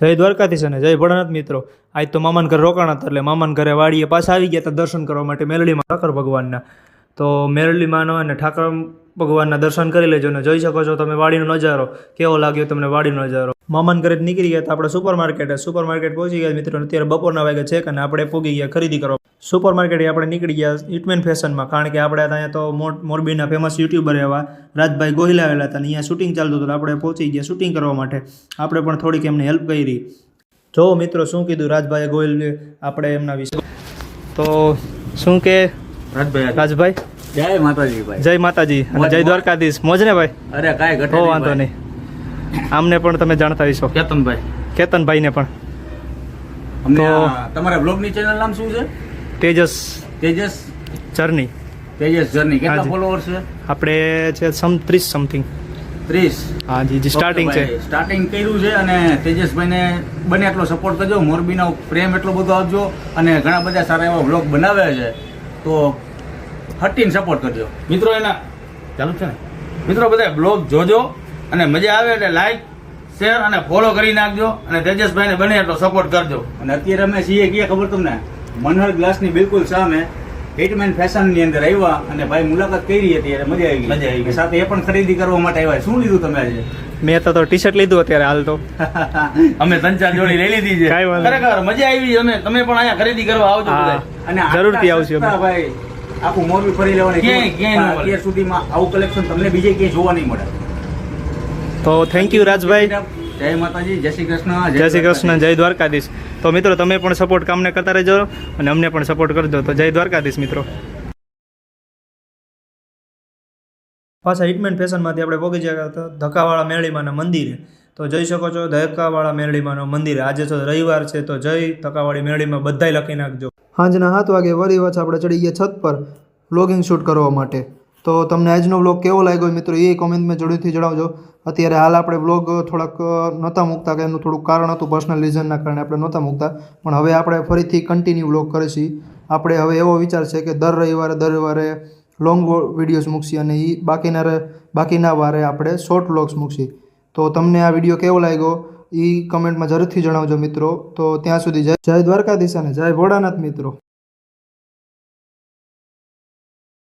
જય દ્વારકાધીશ અને જય ભોળાનાથ મિત્રો. આજ તો મામાના ઘરે રોકાણા હતા, એટલે મામાના ઘરે વાડીએ પાછા આવી ગયા હતા દર્શન કરવા માટે મેલડીમાં ઠાકર ભગવાનના. તો મેલડીમાંનો અને ઠાકર ભગવાનના દર્શન કરી લેજો ને જોઈ શકો છો તમે વાડીનો નજારો કેવો લાગ્યો તમને વાડીનો નજારો. મામાના ઘરે નીકળી ગયા હતા આપણે સુપર માર્કેટ પહોંચી ગયા મિત્રો. અત્યારે બપોરના વાગે છે અને આપણે પહોંચી ગયા ખરીદી કરવા સુપર માર્કેટે. આપણે નીકળી ગયા હિટમેન ફેશનમાં, કારણ કે આપણે અહીંયા તો મોરબીના ફેમસ યુટ્યુબર એવા રાજભાઈ ગોહિલ આવેલા હતા અને અહીંયા શૂટિંગ ચાલતું હતું. આપણે પહોંચી ગયા શૂટિંગ કરવા માટે. આપણે પણ થોડીક એમને હેલ્પ કરી. જો મિત્રો શું કીધું રાજભાઈ ગોહિલે આપણે એમના વિશે. તો શું કે રાજભાઈ જય માતાજી ભાઈ. જય માતાજી અને જય દ્વારકાધીશ. મોજ ને ભાઈ? અરે કાંઈ ઘટે હો વાંધો નહીં. આમને પણ તમે જાણતા હશો, કેતનભાઈને પણ. અમને તમારા બ્લોગની ચેનલ નામ શું છે? તેજસ જર્ની. જર્ની. કેટલા ફોલોવર્સ છે? આપણે છે 30 સમથિંગ. 30. હા જી સ્ટાર્ટિંગ છે. સ્ટાર્ટિંગ કર્યું છે અને તેજસભાઈને બને એટલો સપોર્ટ કરજો. મોરબીનો પ્રેમ એટલો બધો આપજો અને ઘણા બધા સારા એવા બ્લોગ બનાવ્યા છે, તો હટીને સપોર્ટ કરજો મિત્રો. એના ચાલુ છે ને મિત્રો, બધા બ્લોગ જોજો અને મજા આવે એટલે લાઈક શેર અને ફોલો કરી નાખજો અને તેજસભાઈને બને એટલો સપોર્ટ કરજો. અને અત્યારે અમે છીએ ક્યાં ખબર તમને? મનહર ગ્લાસની બિલકુલ સામે હિટમેન ફેશનની અંદર આવ્યા અને ભાઈ મુલાકાત કરી હતી એટલે મજા આવી ગઈ. સાથે એ પણ ખરીદી કરવા માટે આવ્યા. શું લીધું તમે આજે? મેં તો ટી શર્ટ લીધું અત્યારે હાલ તો. અમે 3-4 જોડી લઈ લીધી છે. ખરેખર મજા આવી. તમે પણ અહીંયા ખરીદી કરવા આવજો અને જરૂરથી આવશું ભાઈ. આખું મોરબી ફરી લેવાની. અત્યાર સુધીમાં આવું કલેક્શન તમને બીજે ક્યાંય જોવા નહીં મળે. તો થેન્ક યુ રાજભાઈ. જય માતાજી, જય શ્રી કૃષ્ણ, જય શ્રી કૃષ્ણ, જય દ્વારકાધીશ. તો મિત્રો તમે પણ સપોર્ટ કામને કરતા રહેજો અને અમને પણ સપોર્ટ કરજો. તો જય દ્વારકાધીશ મિત્રો. પાછા હિટમેન ફેશનમાંથી આપણે પહોંચી ગયા હતા ધક્કાવાળા મેરડીમાના મંદિરે. તો જોઈ શકો છો ધક્કાવાળા મેરડીમાનું મંદિર. આજે તો રવિવાર છે, તો જય ધક્કાવાળી મેરડીમાં બધાય લખી નાખજો. સાંજના 7 વાગે વરી પાછા આપણે ચડી ગયા છત પર વ્લોગિંગ શૂટ કરવા માટે. તો તમને આજનો વ્લોગ કેવો લાગ્યો મિત્રો એ કોમેન્ટમાં જરૂરથી જણાવજો. અત્યારે હાલ આપણે વ્લોગ થોડાક નહોતા મૂકતા, કે એનું થોડુંક કારણ હતું, પર્સનલ રીઝનના કારણે આપણે નહોતા મૂકતા. પણ હવે આપણે ફરીથી કન્ટિન્યુ વ્લોગ કરીશું. આપણે હવે એવો વિચાર છે કે દર રવિવારે લોંગ વિડીયોઝ મૂકશી અને એ બાકીના વારે આપણે શોર્ટ વ્લોગ્સ મૂકશી. તો તમને આ વિડીયો કેવો લાગ્યો એ કમેન્ટમાં જરૂરથી જણાવજો મિત્રો. તો ત્યાં સુધી જય દ્વારકાધીશ અને જય ભોળાનાથ મિત્રો.